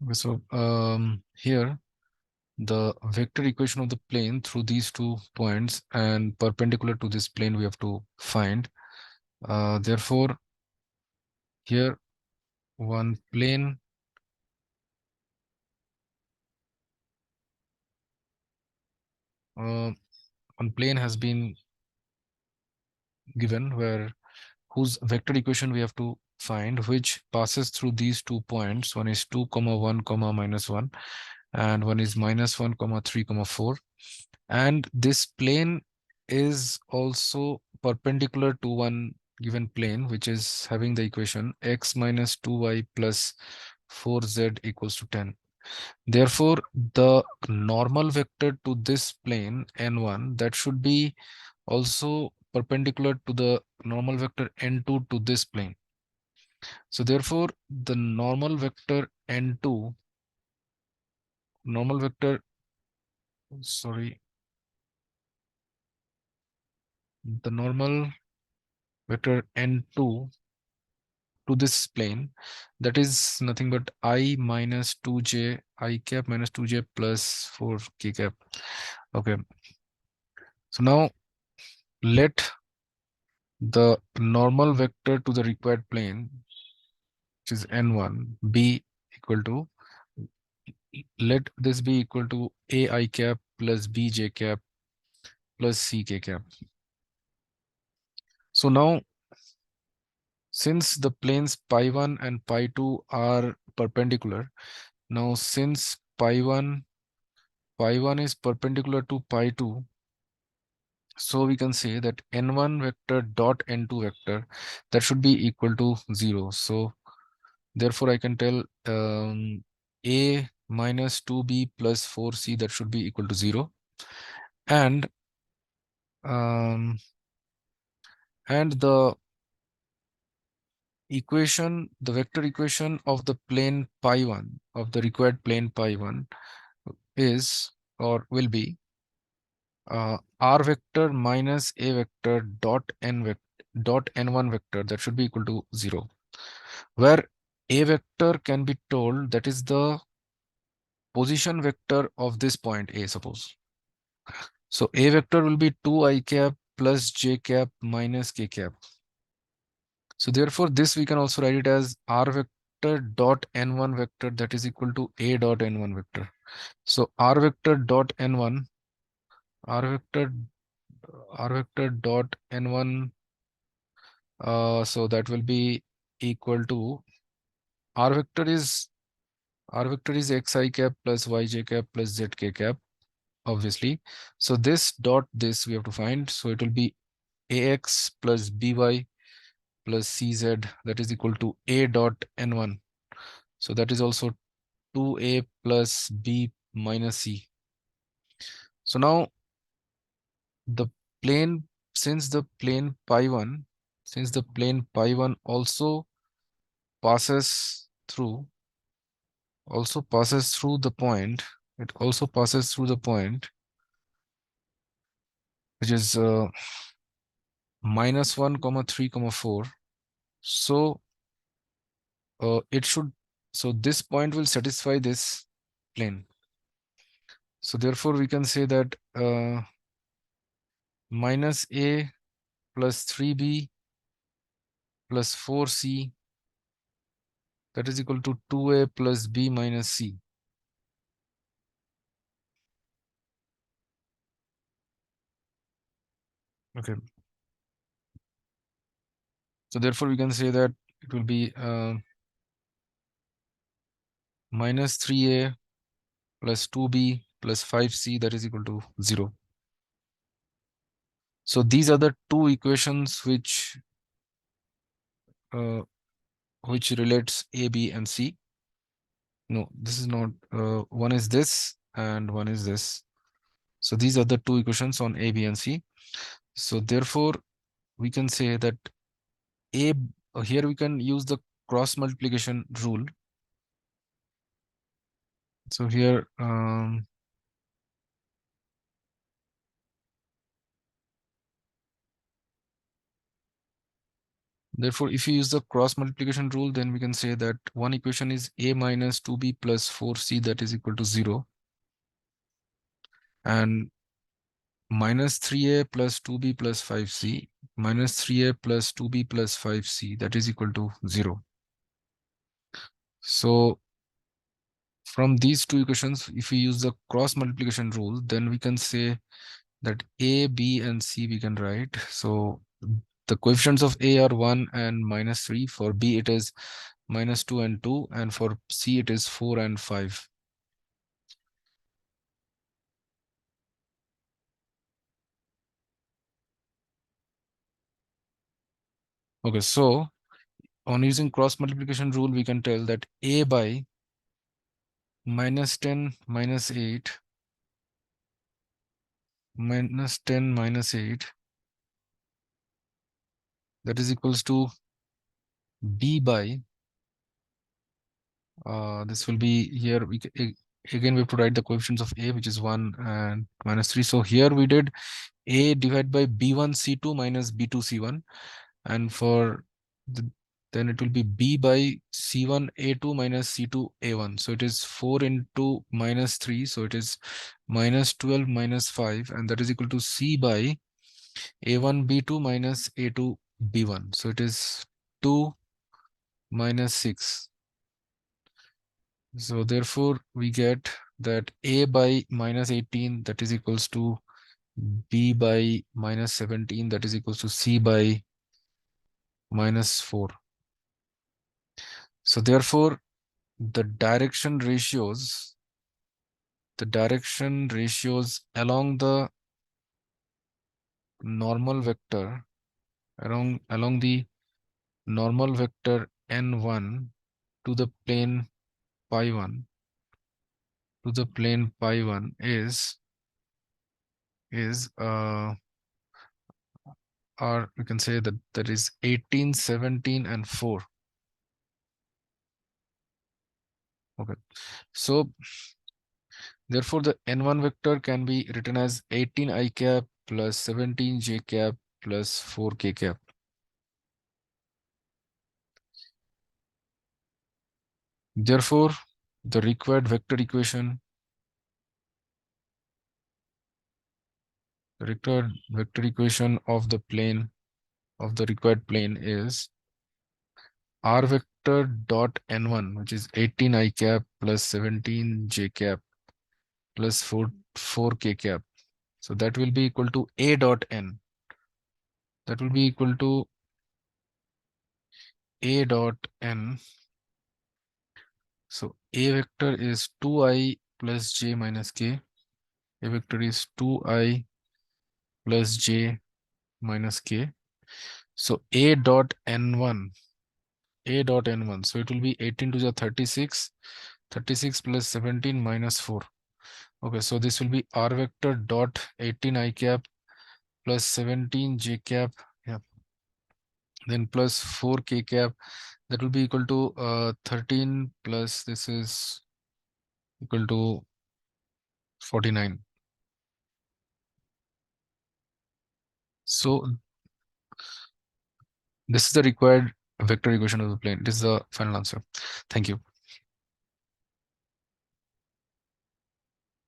Okay, so here the vector equation of the plane through these 2 points and perpendicular to this plane we have to find. Therefore, here one plane one plane has been given where whose vector equation we have to find, which passes through these 2 points. One is 2 comma 1 comma minus 1, and one is minus 1 comma 3 comma 4. And this plane is also perpendicular to one given plane, which is having the equation x minus 2y plus 4z equals to 10. Therefore, the normal vector to this plane n1, that should be also perpendicular to the normal vector n2 to this plane. So therefore, the normal vector n2, normal vector, sorry, the normal vector n2 to this plane, that is nothing but I minus 2j I cap minus 2j plus 4k cap. Okay, so now let the normal vector to the required plane, which is n1, be equal to, let this be equal to ai cap plus bj cap plus ck cap. So now, since the planes pi 1 and pi 2 are perpendicular, now since pi 1 is perpendicular to pi 2, so we can say that n1 vector dot n2 vector, that should be equal to 0. So therefore I can tell a minus 2b plus 4c, that should be equal to 0. And um, the equation, the vector equation of the plane pi 1, of the required plane pi 1, is or will be r vector minus a vector dot dot n1 vector, that should be equal to 0, where a vector can be told that is the position vector of this point A, suppose. So a vector will be 2 I cap plus j cap minus k cap. So therefore this we can also write it as r vector dot n1 vector, that is equal to a dot n1 vector. So r vector dot n1, r vector r vector dot n1, so that will be equal to r vector is xi cap plus yj cap plus zk cap, obviously. So this dot this we have to find. So it will be ax plus by plus cz, that is equal to a dot n1. So that is also 2a plus b minus c. So now the plane, since the plane pi 1, since the plane pi 1 also passes through, the point, it also passes through the point, which is minus 1 comma 3 comma 4. So it should, so this point will satisfy this plane. So therefore we can say that minus a plus 3b plus 4c, that is equal to 2a plus b minus c. Okay. So therefore we can say that it will be minus 3a plus 2b plus 5c, that is equal to 0. So these are the two equations which relates a, b, and c. No, this is not. One is this and one is this. So these are the two equations on a, b, and c. So therefore, we can say that a, here we can use the cross multiplication rule. So here Therefore, if you use the cross multiplication rule, then we can say that one equation is a minus 2b plus 4c, that is equal to 0. And minus 3a plus 2b plus 5c minus 3a plus 2b plus 5c, that is equal to 0. So from these two equations, if we use the cross multiplication rule, then we can say that a, b, and c we can write. So the coefficients of a are 1 and minus 3. For b, it is minus 2 and 2. And for c, it is 4 and 5. Okay, so on using cross multiplication rule, we can tell that a by minus 10 minus 8 minus 10 minus 8, that is equals to b by this will be here again we have to write the coefficients of a, which is 1 and minus 3. So here we did a divided by b1 c2 minus b2 c1, and for then it will be b by c1 a2 minus c2 a1. So it is 4 into minus 3, so it is minus 12 minus 5, and that is equal to c by a1 b2 minus a2 b1. So it is 2 minus 6. So therefore we get that a by minus 18, that is equals to b by minus 17, that is equals to c by minus 4. So therefore the direction ratios along the normal vector along the normal vector n1 to the plane pi 1 is or we can say that that is 18, 17, and 4. Okay, so therefore the n1 vector can be written as 18 I cap plus 17 j cap plus 4 k cap. Therefore the required vector equation of the plane of the required plane is r vector dot n1, which is 18 I cap plus 17 j cap plus 4 k cap. So that will be equal to a dot n. That will be equal to a dot n. So a vector is 2i plus j minus k. A vector is 2i plus j minus k. So a dot n1. So it will be 18 to the 36. 36 plus 17 minus 4. Okay, so this will be r vector dot 18 I cap plus 17 j cap, yeah, then plus 4 k cap. That will be equal to 13 plus this is equal to 49. So this is the required vector equation of the plane. This is the final answer. Thank you.